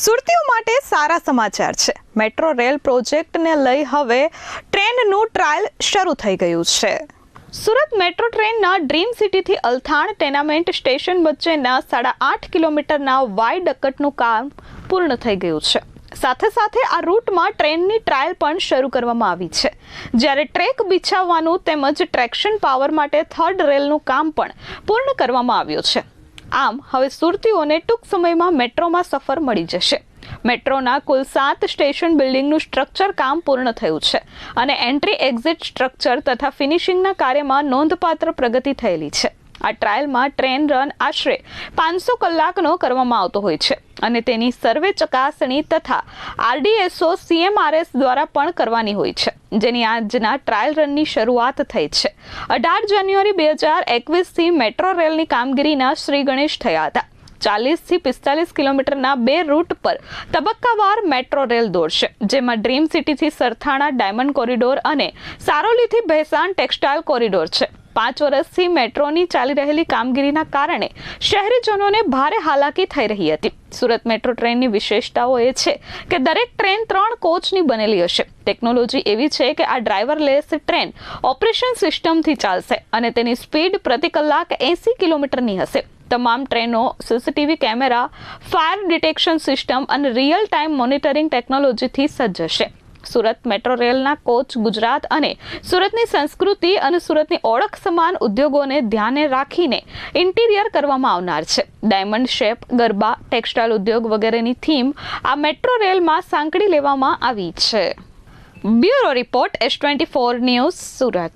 સુરતીઓ માટે સારા સમાચાર છે। મેટ્રો રેલ પ્રોજેક્ટને લઈ હવે ટ્રેનનું ટ્રાયલ શરૂ થઈ ગયું છે। સુરત મેટ્રો ટ્રેનના ડ્રીમ સિટીથી અલથાણ ટેનામેન્ટ સ્ટેશન વચ્ચેના 8.5 કિલોમીટરના વાયડક્ટનું કામ પૂર્ણ થઈ ગયું છે। સાથે સાથે આ રૂટમાં ટ્રેનની ટ્રાયલ પણ શરૂ કરવામાં આવી છે, જ્યારે ટ્રેક બિછાવવાનું તેમજ ટ્રેક્શન પાવર માટે થર્ડ રેલનું કામ પણ પૂર્ણ કરવામાં આવ્યું છે। આમ હવે સુરતીઓને ટૂંક સમયમાં મેટ્રોમાં સફર મળી જશે। મેટ્રોના કુલ 7 સ્ટેશન બિલ્ડિંગનું સ્ટ્રક્ચર કામ પૂર્ણ થયું છે અને એન્ટ્રી એક્ઝિટ સ્ટ્રક્ચર તથા ફિનિશિંગના કાર્યમાં નોંધપાત્ર પ્રગતિ થયેલી છે। આ ટ્રાયલમાં ટ્રેન રન આશરે 500 કલાકનો કરવામાં આવતો હોય છે અને તેની સર્વે ચકાસણી તથા RDSO CMRS દ્વારા પણ કરવાની હોય છે, જેની આજના ટ્રાયલ રનની શરૂઆત થઈ છે। 18 જાન્યુઆરી 2021થી મેટ્રો રેલની કામગીરીના શ્રી ગણેશ થયા હતા। 40 થી 45 કિલોમીટરના 2 રૂટ પર તબક્કાવાર મેટ્રો રેલ દોડશે, જેમાં ડ્રીમ સિટીથી સરથાણા ડાયમંડ કોરિડોર અને સારોલીથી ભેસાણ ટેક્સટાઇલ કોરિડોર છે। 5 વર્ષથી મેટ્રોની ચાલી રહેલી કામગીરીના કારણે શહેરીજનોને ભારે હાલાકી થઈ રહી હતી। સુરત મેટ્રો ટ્રેનની વિશેષતાઓ એ છે કે દરેક ટ્રેન 3 કોચની બનેલી હશે। ટેકનોલોજી એવી છે કે આ ડ્રાઈવરલેસ ટ્રેન ઓપરેશન સિસ્ટમથી ચાલશે અને તેની સ્પીડ પ્રતિ કલાક 80 કિલોમીટરની હશે। તમામ ટ્રેનો CCTV camera, fire detection system અને રિયલ ટાઈમ મોનિટરિંગ ટેકનોલોજીથી સજ્જ હશે। સુરત મેટ્રો રેલના કોચ ગુજરાત અને સુરતની સંસ્કૃતિ અને સુરતની ઓળખ સમાન ઉદ્યોગોને ધ્યાને રાખીને ઇન્ટિરિયર કરવામાં આવનાર છે। ડાયમંડ શેપ, ગરબા, ટેક્સટાઇલ ઉદ્યોગ વગેરેની થીમ આ મેટ્રો રેલમાં સાંકળી લેવામાં આવી છે। Bureau report S24 news, Surat.